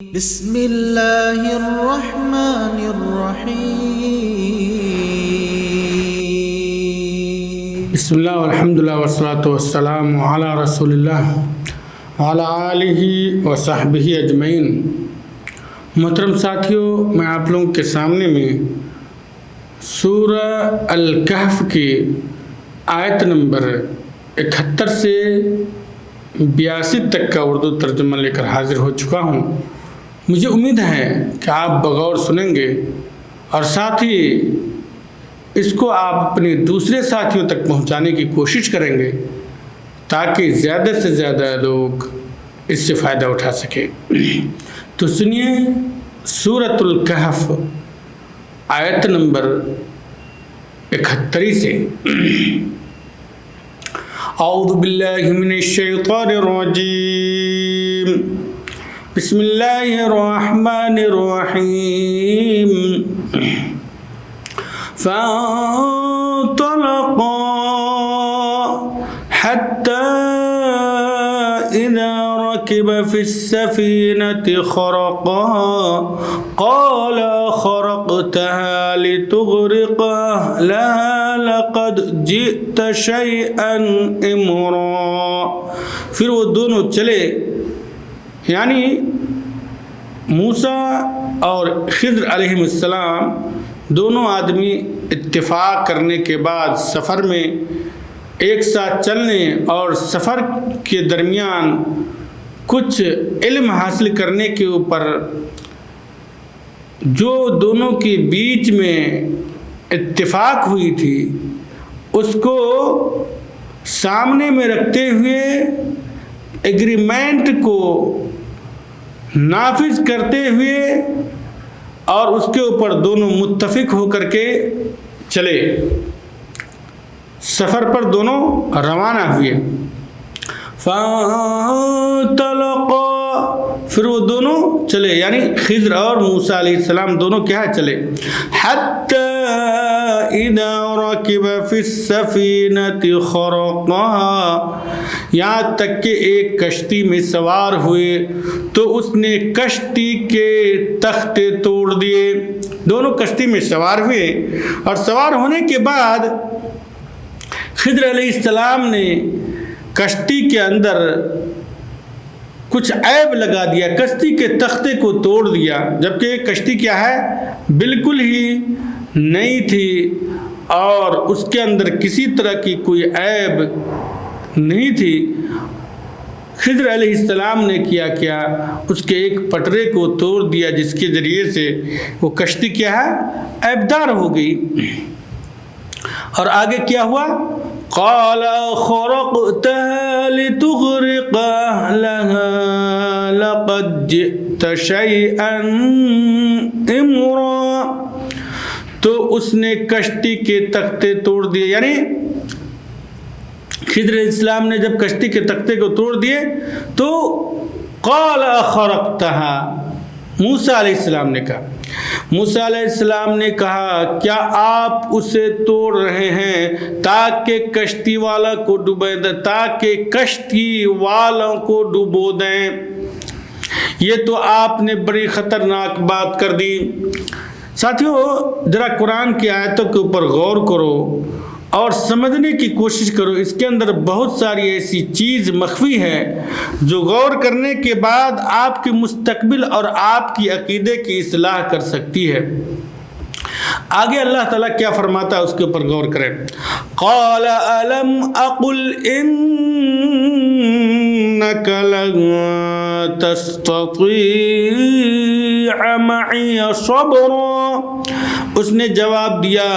بسم اللہ الرحمن الرحیم بسم اللہ والحمدللہ والصلاۃ والسلام علی رسول اللہ وعلی آلہ وصحبہ اجمعین۔ محترم ساتھیوں، میں آپ لوگوں کے سامنے میں سورہ الکہف کی آیت نمبر 71 سے 82 تک کا اردو ترجمہ لے کر حاضر ہو چکا ہوں۔ مجھے امید ہے کہ آپ بغور سنیں گے اور ساتھ ہی اس کو آپ اپنے دوسرے ساتھیوں تک پہنچانے کی کوشش کریں گے تاکہ زیادہ سے زیادہ لوگ اس سے فائدہ اٹھا سکیں۔ تو سنیے سورۃ الکہف آیت نمبر 71 سے۔ اعوذ باللہ من الشیطان الرجیم، بسم اللہ الرحمن الرحیم۔ فانطلقا حتى إذا ركب في السفينة خرقها قال خرقتها لتغرق أهلها لقد جئت شيئا إمرا۔ پھر وہ دونوں چلے، یعنی موسیٰ اور خضر علیہ السلام دونوں آدمی اتفاق کرنے کے بعد سفر میں ایک ساتھ چلنے اور سفر کے درمیان کچھ علم حاصل کرنے کے اوپر جو دونوں کے بیچ میں اتفاق ہوئی تھی اس کو سامنے میں رکھتے ہوئے ایگریمنٹ کو نافذ کرتے ہوئے اور اس کے اوپر دونوں متفق ہو کر کے چلے، سفر پر دونوں روانہ ہوئے۔ فانطلقا، پھر وہ دونوں چلے، یعنی خضر اور موسیٰ علیہ السلام دونوں کیا چلے۔ حتی اذا رکب فی السفینۃ خرقها، یہاں تک کہ ایک کشتی میں سوار ہوئے تو اس نے کشتی کے تختے توڑ دیے۔ دونوں کشتی میں سوار ہوئے اور سوار ہونے کے بعد خضر علیہ السلام نے کشتی کے اندر کچھ عیب لگا دیا، کشتی کے تختے کو توڑ دیا، جبکہ کشتی کیا ہے، بالکل ہی نئی تھی اور اس کے اندر کسی طرح کی کوئی عیب نہیں تھی۔ خضر علیہ السلام نے کیا اس کے ایک پٹرے کو توڑ دیا، جس کے ذریعے سے وہ کشتی کیا ہے، عیبدار ہو گئی۔ اور آگے کیا ہوا، قال خرقتها لتغرق أهلها لقد جئت شيئا إمرا، تو اس نے کشتی کے تختے توڑ دیے، یعنی خضر علیہ السلام نے جب کشتی کے تختے کو توڑ دیے تو قال خرقتها، موسیٰ علیہ السلام نے کہا، موسیٰ علیہ السلام نے کہا کیا آپ اسے توڑ رہے ہیں تاکہ کشتی والا کو ڈبو دیں، تاکہ کشتی والوں کو ڈبو دیں؟ یہ تو آپ نے بڑی خطرناک بات کر دی۔ ساتھیو، ذرا قرآن کی آیتوں کے اوپر غور کرو اور سمجھنے کی کوشش کرو، اس کے اندر بہت ساری ایسی چیز مخفی ہے جو غور کرنے کے بعد آپ کے مستقبل اور آپ کی عقیدے کی اصلاح کر سکتی ہے۔ آگے اللہ تعالیٰ کیا فرماتا ہے اس کے اوپر غور کریں۔ قال الم اقل انک لن تستطیع معی صبرا، اس نے جواب دیا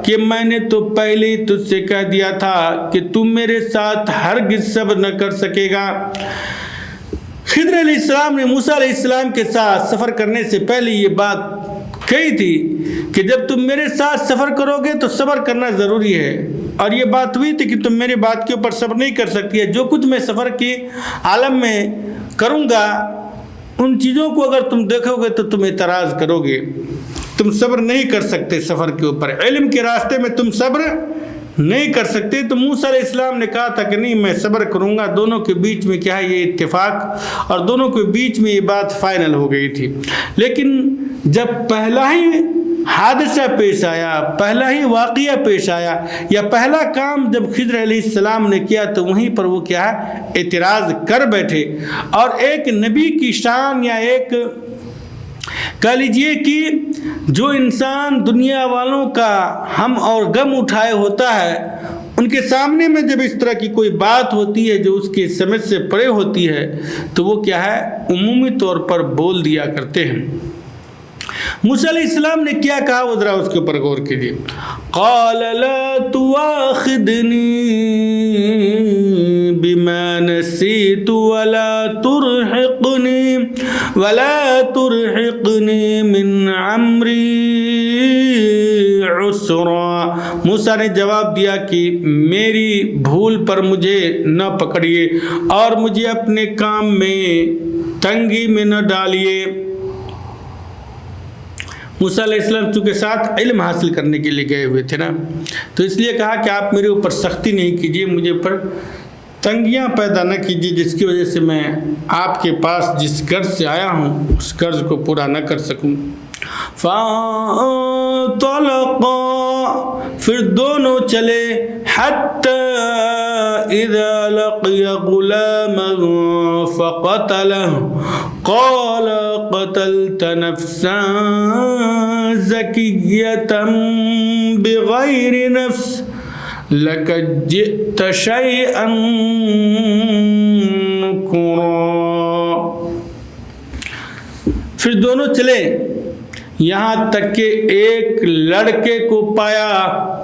کہ میں نے تو پہلے ہی تجھ سے کہہ دیا تھا کہ تم میرے ساتھ ہرگز صبر نہ کر سکے گا۔ خضر علیہ السلام نے موسیٰ علیہ السلام کے ساتھ سفر کرنے سے پہلے یہ بات کہی تھی کہ جب تم میرے ساتھ سفر کرو گے تو صبر کرنا ضروری ہے، اور یہ بات ہوئی تھی کہ تم میری بات کے اوپر صبر نہیں کر سکتی ہے۔ جو کچھ میں سفر کے عالم میں کروں گا ان چیزوں کو اگر تم دیکھو گے تو تم اعتراض کرو گے، تم صبر نہیں کر سکتے سفر کے اوپر۔ علم کے راستے میں تم صبر نہیں کر سکتے، تو موسیٰ علیہ السلام نے کہا تھا کہ نہیں میں صبر کروں گا. دونوں کے بیچ میں کیا ہے یہ اتفاق، اور دونوں کے بیچ میں یہ بات فائنل ہو گئی تھی. لیکن جب پہلا ہی حادثہ پیش آیا، پہلا ہی واقعہ پیش آیا، یا پہلا کام جب خضر علیہ السلام نے کیا، تو وہیں پر وہ کیا ہے اعتراض کر بیٹھے. اور ایک نبی کی شان، یا ایک کہہ لیجئے کہ جو انسان دنیا والوں کا ہم اور غم اٹھائے ہوتا ہے، ان کے سامنے میں جب اس طرح کی کوئی بات ہوتی ہے جو اس کے سمجھ سے پرے ہوتی ہے، تو وہ کیا ہے عمومی طور پر بول دیا کرتے ہیں. موسیٰ علیہ السلام نے کیا کہا، وہ ذرا اس کے اوپر غور کیجیے. قال لا تواخذنی بما نسیت ولا ترحقنی من عمری عسرا. موسیٰ نے جواب دیا کہ میری بھول پر مجھے نہ پکڑیے اور مجھے اپنے کام میں تنگی میں نہ ڈالیے. موسیٰ علیہ السلام چونکہ ساتھ علم حاصل کرنے کے لیے گئے ہوئے تھے نا، تو اس لیے کہا کہ آپ میرے اوپر سختی نہیں کیجیے، مجھے پر تنگیاں پیدا نہ کیجیے جس کی وجہ سے میں آپ کے پاس جس قرض سے آیا ہوں اس قرض کو پورا نہ کر سکوں. فانطلقا، پھر دونوں چلے. حتی اذا لقی غلاما فقتلہ قال قتلت نفسا زکیۃ بغیر نفس لقد جئت شیئا نکرا. پھر دونوں چلے یہاں تک کہ ایک لڑکے کو پایا،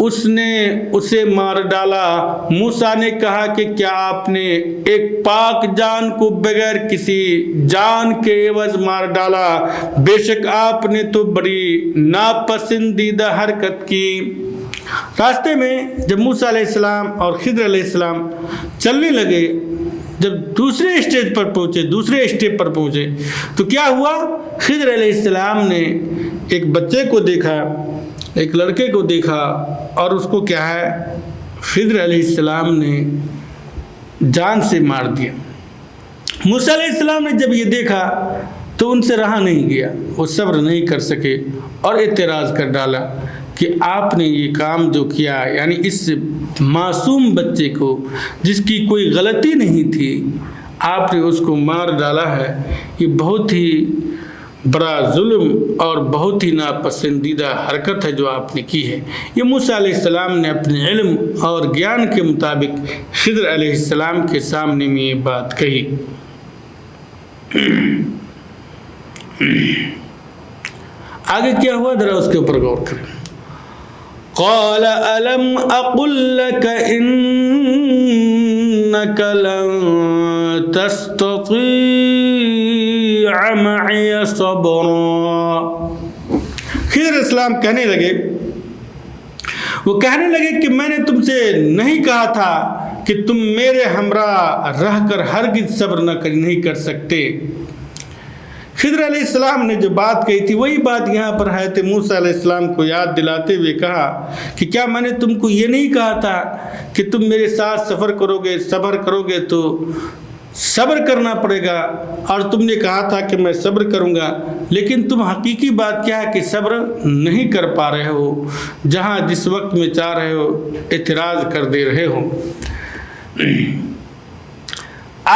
اس نے اسے مار ڈالا. موسیٰ نے کہا کہ کیا آپ نے ایک پاک جان کو بغیر کسی جان کے عوض مار ڈالا؟ بے شک آپ نے تو بڑی ناپسندیدہ حرکت کی. راستے میں جب موسیٰ علیہ السلام اور خضر علیہ السلام چلنے لگے، جب دوسرے اسٹیج پر پہنچے، دوسرے اسٹیپ پر پہنچے، تو کیا ہوا؟ خضر علیہ السلام نے ایک بچے کو دیکھا، ایک لڑکے کو دیکھا، اور اس کو کیا ہے خضر علیہ السلام نے جان سے مار دیا. موسیٰ علیہ السلام نے جب یہ دیکھا تو ان سے رہا نہیں گیا، وہ صبر نہیں کر سکے اور اعتراض کر ڈالا کہ آپ نے یہ کام جو کیا، یعنی اس معصوم بچے کو جس کی کوئی غلطی نہیں تھی، آپ نے اس کو مار ڈالا ہے. یہ بہت ہی بڑا ظلم اور بہت ہی ناپسندیدہ حرکت ہے جو آپ نے کی ہے. یہ موسیٰ علیہ السلام نے اپنے علم اور گیان کے مطابق خضر علیہ السلام کے سامنے میں یہ بات کہی. آگے کیا ہوا ذرا اس کے اوپر غور کریں. قال ألم أقل لك إنك لن تستطيع معي صبرا. خضر اسلام کہنے لگے، وہ کہنے لگے کہ میں نے تم سے نہیں کہا تھا کہ تم میرے ہمراہ رہ کر ہرگز صبر نہیں کر سکتے. خضر علیہ السلام نے جو بات کہی تھی وہی بات یہاں پر حضرت موسیٰ علیہ السلام کو یاد دلاتے ہوئے کہا کہ کیا میں نے تم کو یہ نہیں کہا تھا کہ تم میرے ساتھ سفر کرو گے، صبر کرو گے تو صبر کرنا پڑے گا، اور تم نے کہا تھا کہ میں صبر کروں گا، لیکن تم حقیقی بات کیا ہے کہ صبر نہیں کر پا رہے ہو، جہاں جس وقت میں چاہ رہے ہو اعتراض کر دے رہے ہو.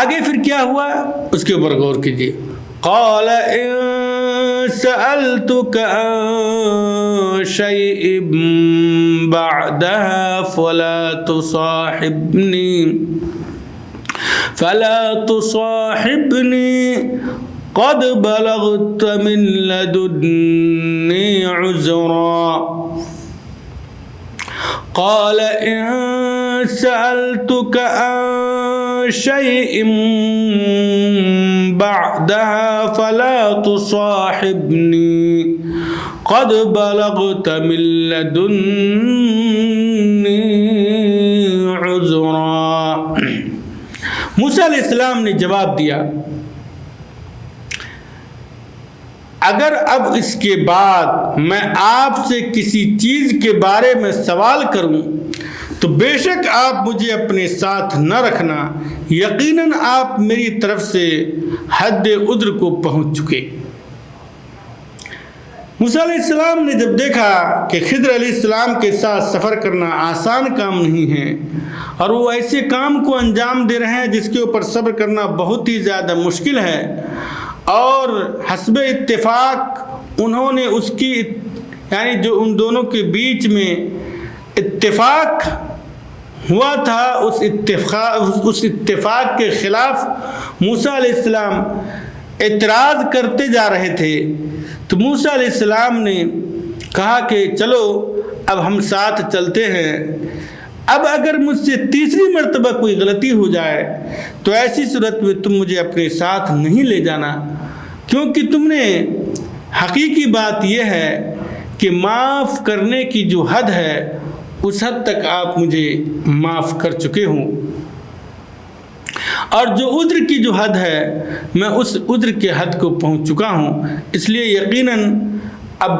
آگے پھر کیا ہوا اس کے اوپر غور کیجیے. قال إن سألتك عن شيء بعدها فلا تصاحبني قد بلغت من لدني عذرا. قال إن سألتك عن شيء بعدها فلا تصاحبني قد بلغت من لدني عذرا. موسیٰ علیہ السلام نے جواب دیا، اگر اب اس کے بعد میں آپ سے کسی چیز کے بارے میں سوال کروں تو بے شک آپ مجھے اپنے ساتھ نہ رکھنا، یقیناً آپ میری طرف سے حد عذر کو پہنچ چکے۔ موسیٰ علیہ السلام نے جب دیکھا کہ خضر علیہ السلام کے ساتھ سفر کرنا آسان کام نہیں ہے اور وہ ایسے کام کو انجام دے رہے ہیں جس کے اوپر صبر کرنا بہت ہی زیادہ مشکل ہے، اور حسب اتفاق انہوں نے اس کی یعنی جو ان دونوں کے بیچ میں اتفاق ہوا تھا اس اتفاق کے خلاف موسیٰ علیہ السلام اعتراض کرتے جا رہے تھے۔ تو موسیٰ علیہ السلام نے کہا کہ چلو اب ہم ساتھ چلتے ہیں، اب اگر مجھ سے تیسری مرتبہ کوئی غلطی ہو جائے تو ایسی صورت میں تم مجھے اپنے ساتھ نہیں لے جانا، کیونکہ تم نے حقیقی بات یہ ہے کہ معاف کرنے کی جو حد ہے اس حد تک آپ مجھے معاف کر چکے ہوں، اور جو عذر کی جو حد ہے میں اس عذر کے حد کو پہنچ چکا ہوں، اس لیے یقیناً اب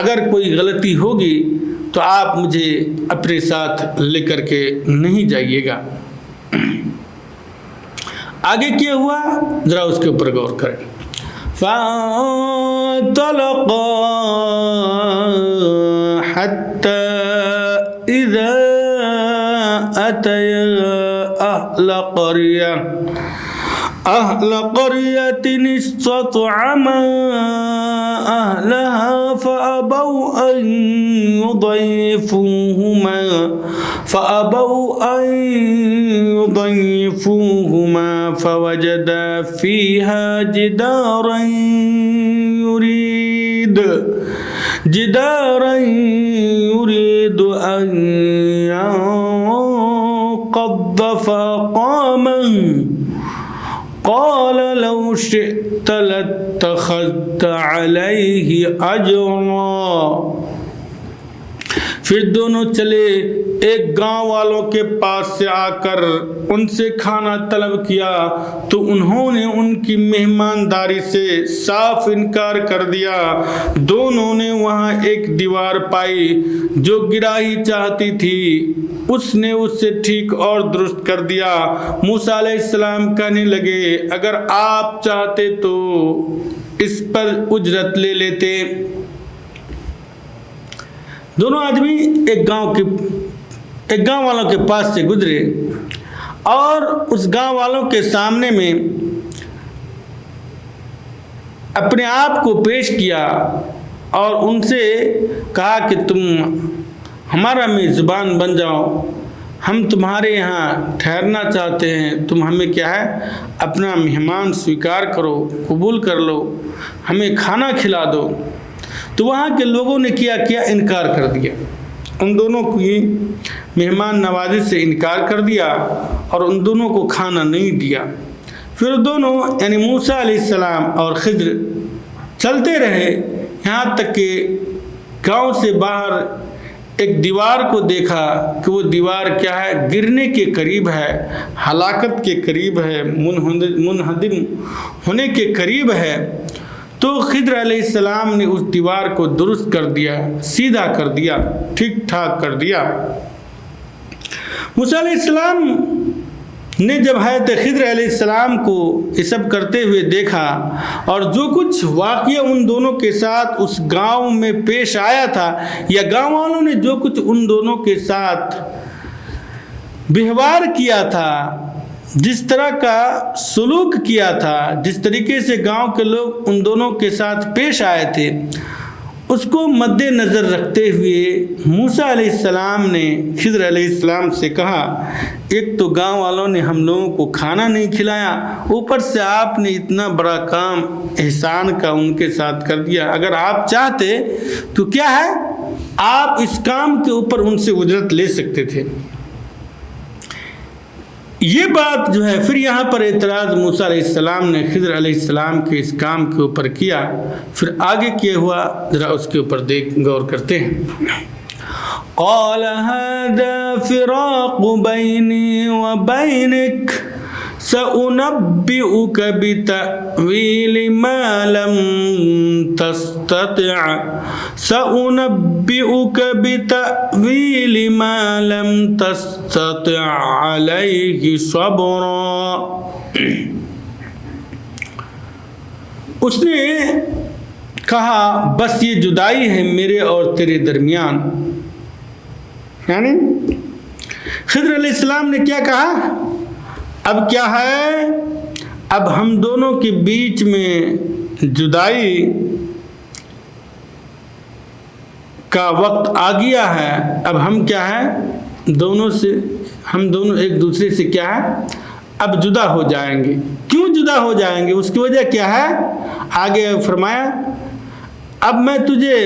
اگر کوئی غلطی ہوگی تو آپ مجھے اپنے ساتھ لے کر کے نہیں جائیے گا۔ آگے کیا ہوا ذرا اس کے اوپر غور کریں۔ فَانطَلَقَا حَتَّى إِذَا أَتَيَا أهل قرية استطعما أهلها فأبوا أن يضيفوهما فوجدا فيها جدارا يريد أن ينقض فقامه قال لو شئت لاتخذت عليه اجرا۔ پھر دونوں چلے، ایک گاؤں والوں کے پاس سے آ کر ان سے کھانا طلب کیا تو انہوں نے ان کی مہمانداری سے صاف انکار کر دیا۔ دونوں نے وہاں ایک دیوار پائی جو گراہی چاہتی تھی، اس نے اس سے ٹھیک اور درست کر دیا۔ موسیٰ علیہ السلام کہنے لگے اگر آپ چاہتے تو اس پر اجرت لے لیتے۔ دونوں آدمی ایک گاؤں والوں کے پاس سے گزرے اور اس گاؤں والوں کے سامنے میں اپنے آپ کو پیش کیا اور ان سے کہا کہ تم ہمارا میزبان بن جاؤ، ہم تمہارے یہاں ٹھہرنا چاہتے ہیں، تم ہمیں کیا ہے اپنا مہمان سویکار کرو، قبول کر لو، ہمیں کھانا کھلا دو۔ تو وہاں کے لوگوں نے کیا انکار کر دیا، ان دونوں کی مہمان نوازی سے انکار کر دیا اور ان دونوں کو کھانا نہیں دیا۔ پھر دونوں یعنی موسیٰ علیہ السلام اور خضر چلتے رہے یہاں تک کہ گاؤں سے باہر ایک دیوار کو دیکھا کہ وہ دیوار کیا ہے گرنے کے قریب ہے، ہلاکت کے قریب ہے، منہدم ہونے کے قریب ہے۔ تو خضر علیہ السلام نے اس دیوار کو درست کر دیا، سیدھا کر دیا، ٹھیک ٹھاک کر دیا۔ موسیٰ علیہ السلام نے جب حضرت خضر علیہ السلام کو یہ سب کرتے ہوئے دیکھا اور جو کچھ واقعہ ان دونوں کے ساتھ اس گاؤں میں پیش آیا تھا یا گاؤں والوں نے جو کچھ ان دونوں کے ساتھ بہوار کیا تھا، جس طرح کا سلوک کیا تھا، جس طریقے سے گاؤں کے لوگ ان دونوں کے ساتھ پیش آئے تھے، اس کو مد نظر رکھتے ہوئے موسیٰ علیہ السلام نے خضر علیہ السلام سے کہا ایک تو گاؤں والوں نے ہم لوگوں کو کھانا نہیں کھلایا، اوپر سے آپ نے اتنا بڑا کام احسان کا ان کے ساتھ کر دیا، اگر آپ چاہتے تو کیا ہے آپ اس کام کے اوپر ان سے اجرت لے سکتے تھے۔ یہ بات جو ہے پھر یہاں پر اعتراض موسیٰ علیہ السلام نے خضر علیہ السلام کے اس کام کے اوپر کیا، پھر آگے کیا ہوا ذرا اس کے اوپر غور کرتے ہیں۔ قال هذا فراق بيني وبينك سأنبئك بتأويل ما لم تستطع سأنبئك بتأويل ما لم تستطع عليه صبرا. اس نے کہا بس یہ جدائی ہے میرے اور تیرے درمیان. یعنی خضر علیہ السلام نے کیا کہا؟ اب کیا ہے؟ اب ہم دونوں کے بیچ میں جدائی کا وقت آ گیا ہے. اب ہم کیا ہے ہم دونوں ایک دوسرے سے کیا ہے اب جدا ہو جائیں گے. کیوں جدا ہو جائیں گے؟ اس کی وجہ کیا ہے؟ آگے فرمایا اب میں تجھے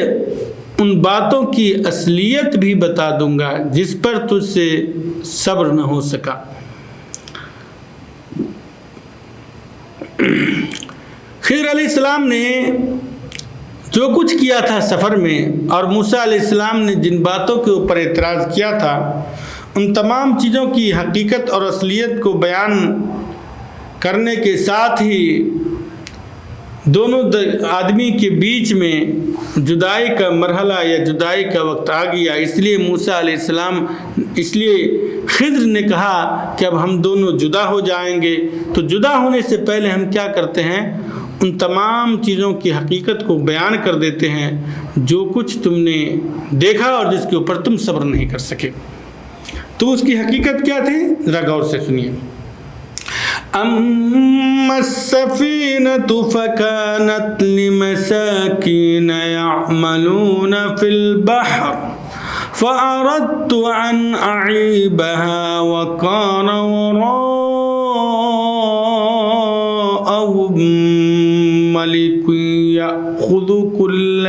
ان باتوں کی اصلیت بھی بتا دوں گا جس پر تجھ سے صبر نہ ہو سکا. خضر علیہ السلام نے جو کچھ کیا تھا سفر میں اور موسیٰ علیہ السلام نے جن باتوں کے اوپر اعتراض کیا تھا ان تمام چیزوں کی حقیقت اور اصلیت کو بیان کرنے کے ساتھ ہی دونوں آدمی کے بیچ میں جدائی کا مرحلہ یا جدائی کا وقت آ گیا. اس لیے موسیٰ علیہ السلام خضر نے کہا کہ اب ہم دونوں جدا ہو جائیں گے. تو جدا ہونے سے پہلے ہم کیا کرتے ہیں؟ ان تمام چیزوں کی حقیقت کو بیان کر دیتے ہیں جو کچھ تم نے دیکھا اور جس کے اوپر تم صبر نہیں کر سکے. تو اس کی حقیقت کیا تھی؟ ذرا غور سے سنیے. اما السفینۃ فکانت لمساکین یعملون فی البحر فأردت أن أعيبها وكان وراءهم ملك يأخذ كل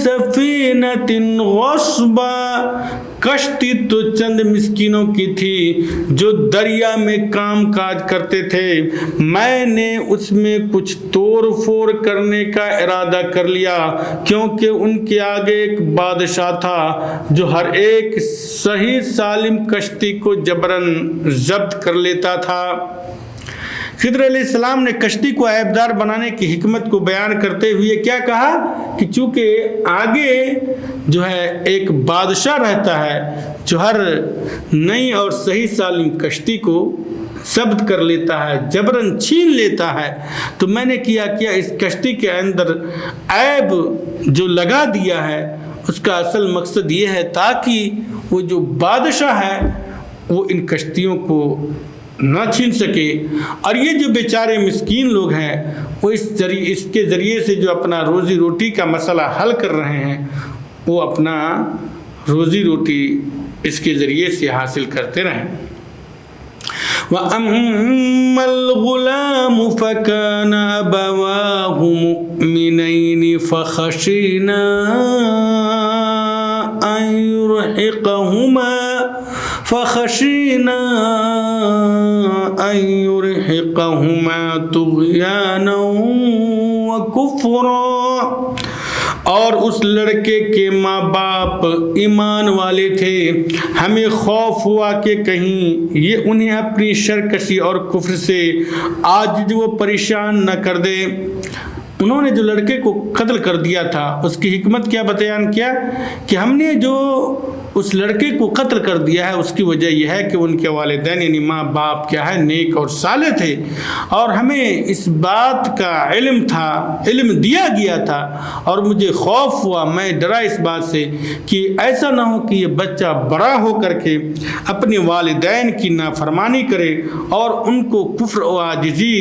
سفينة غصبا. کشتی تو چند مسکینوں کی تھی جو دریا میں کام کاج کرتے تھے. میں نے اس میں کچھ توڑ پھوڑ کرنے کا ارادہ کر لیا کیونکہ ان کے آگے ایک بادشاہ تھا جو ہر ایک صحیح سالم کشتی کو جبراً ضبط کر لیتا تھا. خضر علیہ السلام نے کشتی کو عیبدار بنانے کی حکمت کو بیان کرتے ہوئے کیا کہا کہ چونکہ آگے جو ہے ایک بادشاہ رہتا ہے جو ہر نئی اور صحیح سالم کشتی کو ضبط کر لیتا ہے، جبراً چھین لیتا ہے، تو میں نے کیا اس کشتی کے اندر عیب جو لگا دیا ہے اس کا اصل مقصد یہ ہے تاکہ وہ جو بادشاہ ہے وہ ان کشتیوں کو نہ چھین سکے. اور یہ جو بیچارے مسکین لوگ ہیں وہ اس کے ذریعے سے جو اپنا روزی روٹی کا مسئلہ حل کر رہے ہیں وہ اپنا روزی روٹی اس کے ذریعے سے حاصل کرتے رہیں. وَأَمَّا الْغُلَامُ فَكَانَ أَبَوَاهُ مُؤْمِنَيْنِ فَخَشِينَا أَن يُرْهِقَهُمَا طُغْيَانًا وَكُفْرًا. اور اس لڑکے کے ماں باپ ایمان والے تھے. ہمیں خوف ہوا کہ کہیں یہ انہیں اپنی سرکشی اور کفر سے آج وہ پریشان نہ کر دے. انہوں نے جو لڑکے کو قتل کر دیا تھا اس کی حکمت کیا بیان کیا کہ ہم نے جو اس لڑکے کو قتل کر دیا ہے اس کی وجہ یہ ہے کہ ان کے والدین یعنی ماں باپ کیا ہے نیک اور صالح تھے اور ہمیں اس بات کا علم دیا گیا تھا اور مجھے خوف ہوا، میں ڈرا اس بات سے کہ ایسا نہ ہو کہ یہ بچہ بڑا ہو کر کے اپنے والدین کی نافرمانی کرے اور ان کو کفر و عاجزی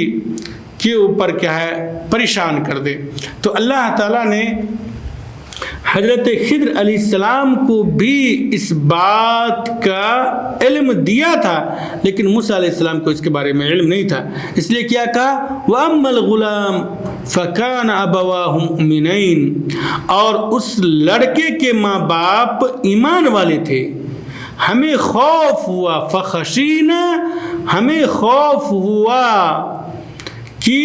کے اوپر کیا ہے پریشان کر دے. تو اللہ تعالیٰ نے حضرت خضر علیہ السلام کو بھی اس بات کا علم دیا تھا لیکن موسیٰ علیہ السلام کو اس کے بارے میں علم نہیں تھا. اس لیے کیا کہا وَأَمَّا الْغُلَامُ فَكَانَ أَبَوَاهُ مُؤْمِنَيْنِ. اور اس لڑکے کے ماں باپ ایمان والے تھے. ہمیں خوف ہوا فَخَشِينَا، ہمیں خوف ہوا کہ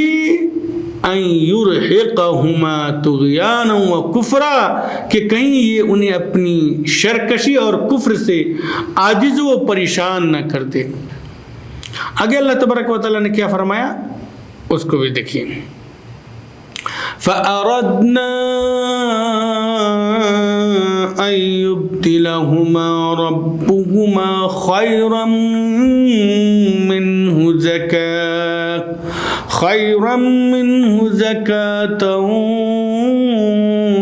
ان یرہقہما طغیانا و کفرا، کہ کہیں یہ انہیں اپنی شرکشی اور کفر سے عاجز و پریشان نہ کر دے. آگے اللہ تبارک و تعالیٰ نے کیا فرمایا اس کو بھی دیکھیے. فَأَرَدْنَا أَن يُبْدِلَهُمَا رَبُّهُمَا خَيْرًا مِّنْهُ زَكَاةً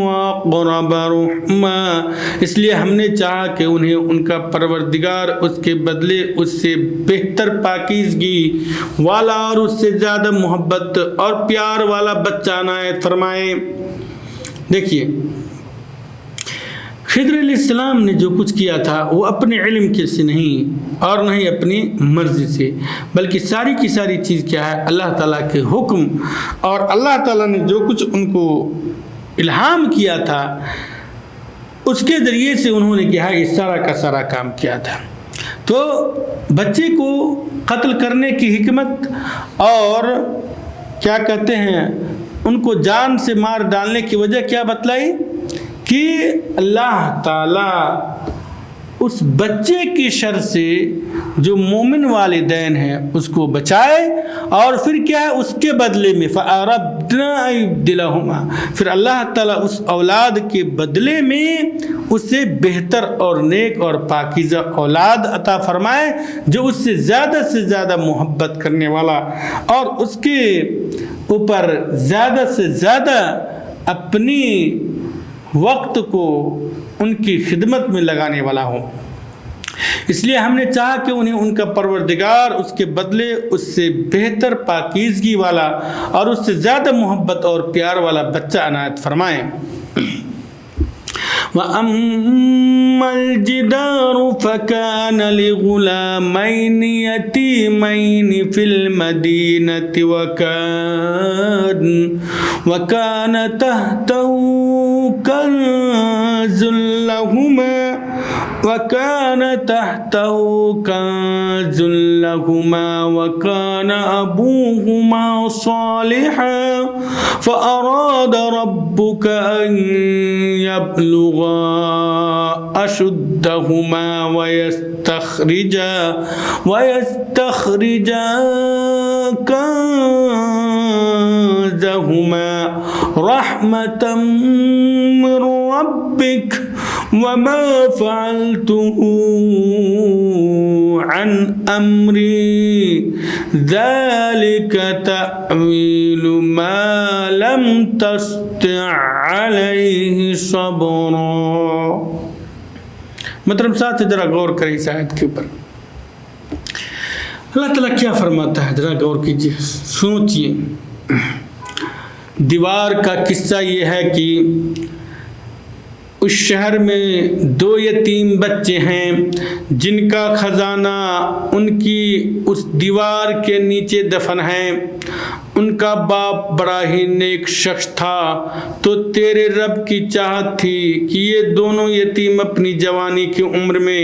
وَأَقْرَبَ رُحْمًا. اس لیے ہم نے چاہا کہ انہیں ان کا پروردگار اس کے بدلے اس سے بہتر پاکیزگی والا اور اس سے زیادہ محبت اور پیار والا بچہ عنایت فرمائے. دیکھیے خضر علیہ السلام نے جو کچھ کیا تھا وہ اپنے علم کے سے نہیں اور نہ ہی اپنی مرضی سے، بلکہ ساری کی ساری چیز کیا ہے اللہ تعالیٰ کے حکم اور اللہ تعالیٰ نے جو کچھ ان کو الہام کیا تھا اس کے ذریعے سے انہوں نے کیا ہے یہ سارا کا سارا کام کیا تھا. تو بچے کو قتل کرنے کی حکمت اور کیا کہتے ہیں ان کو جان سے مار ڈالنے کی وجہ کیا بتلائی کہ اللہ تعالیٰ اس بچے کی شر سے جو مومن والدین ہیں اس کو بچائے، اور پھر کیا ہے اس کے بدلے میں فَأَرَدْنَا أَن يُبْدِلَهُمَا، پھر اللہ تعالیٰ اس اولاد کے بدلے میں اسے بہتر اور نیک اور پاکیزہ اولاد عطا فرمائے جو اس سے زیادہ محبت کرنے والا اور اس کے اوپر زیادہ سے زیادہ اپنی وقت کو ان کی خدمت میں لگانے والا ہو. اس لیے ہم نے چاہا کہ انہیں ان کا پروردگار اس کے بدلے اس سے بہتر پاکیزگی والا اور اس سے زیادہ محبت اور پیار والا بچہ عنایت فرمائیں. وَأَمَّا الْجِدَارُ فَكَانَ لِغُلَامَيْنِ يَتِيمَيْنِ فِي الْمَدِينَةِ وَكَانَ تَحْتَهُ كَنْزٌ لَهُمَا وَكَانَ أَبُوهُمَا صَالِحًا فَأَرَادَ رَبُّكَ أَنْ يَبْلُغَا أَشُدَّهُمَا وَيَسْتَخْرِجَا كَنزَهُمَا رَحْمَةً مِّن رَّبِّكَ وَمَا فَعَلْتُهُ عَنْ أَمْرِي ذَلِكَ تَأْوِيلُ مَا لَمْ تَسْطِع عَلَيْهِ صَبْرًا. مطلب ساتھ ذرا غور کریں اس آیت کے اوپر. اللہ تعالیٰ کیا فرماتا ہے ذرا غور کیجیے، سوچیے. دیوار کا قصہ یہ ہے کہ اس شہر میں 2 یتیم بچے ہیں جن کا خزانہ ان کی اس دیوار کے نیچے دفن ہے. ان کا باپ بڑا ہی نیک شخص تھا، تو تیرے رب کی چاہت تھی کہ یہ دونوں یتیم اپنی جوانی کی عمر میں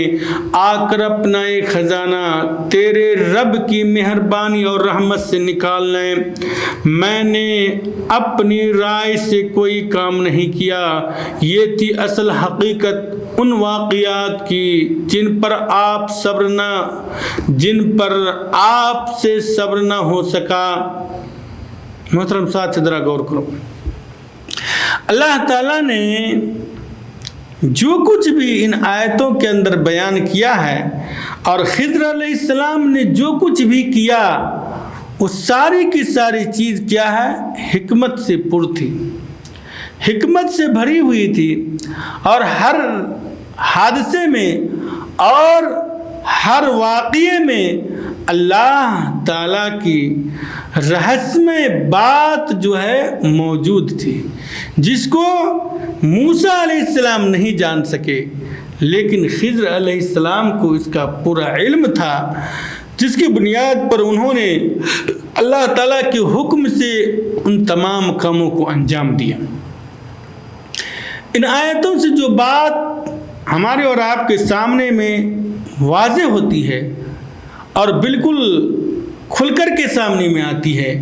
آ کر اپنا ایک خزانہ تیرے رب کی مہربانی اور رحمت سے نکال لیں. میں نے اپنی رائے سے کوئی کام نہیں کیا. یہ تھی اصل حقیقت ان واقعات کی جن پر آپ سے صبر نہ ہو سکا. محترم ساتھ ذرا غور کرو. اللہ تعالیٰ نے جو کچھ بھی ان آیتوں کے اندر بیان کیا ہے اور خضر علیہ السلام نے جو کچھ بھی کیا وہ ساری کی ساری چیز کیا ہے حکمت سے پر تھی، حکمت سے بھری ہوئی تھی، اور ہر حادثے میں اور ہر واقعے میں اللہ تعالیٰ کی رہسمِ بات جو ہے موجود تھی جس کو موسیٰ علیہ السلام نہیں جان سکے، لیکن خضر علیہ السلام کو اس کا پورا علم تھا، جس کی بنیاد پر انہوں نے اللہ تعالیٰ کے حکم سے ان تمام کاموں کو انجام دیا. ان آیتوں سے جو بات ہمارے اور آپ کے سامنے میں واضح ہوتی ہے اور بالکل کھل کر کے سامنے میں آتی ہے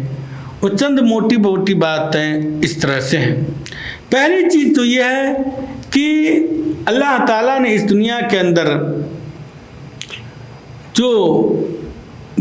وہ چند موٹی موٹی باتیں اس طرح سے ہیں. پہلی چیز تو یہ ہے کہ اللہ تعالیٰ نے اس دنیا کے اندر جو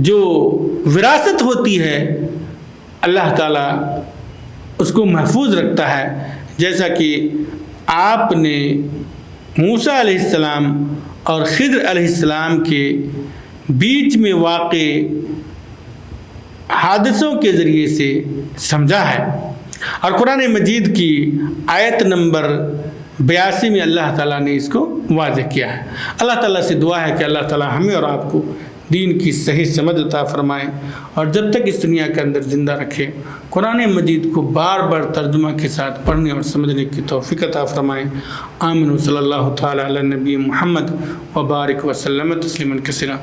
جو وراثت ہوتی ہے اللہ تعالیٰ اس کو محفوظ رکھتا ہے، جیسا کہ آپ نے موسیٰ علیہ السلام اور خضر علیہ السلام کے بیچ میں واقع حادثوں کے ذریعے سے سمجھا ہے۔ اور قرآن مجید کی آیت نمبر 82 میں اللہ تعالیٰ نے اس کو واضح کیا ہے۔ اللہ تعالیٰ سے دعا ہے کہ اللہ تعالیٰ ہمیں اور آپ کو دین کی صحیح سمجھ عطا فرمائے، اور جب تک اس دنیا کے اندر زندہ رکھے قرآن مجید کو بار بار ترجمہ کے ساتھ پڑھنے اور سمجھنے کی توفیق عطا فرمائے۔ آمین۔ صلی اللہ تعالیٰ علی نبی محمد وبارک وسلم تسلیما کثیرا۔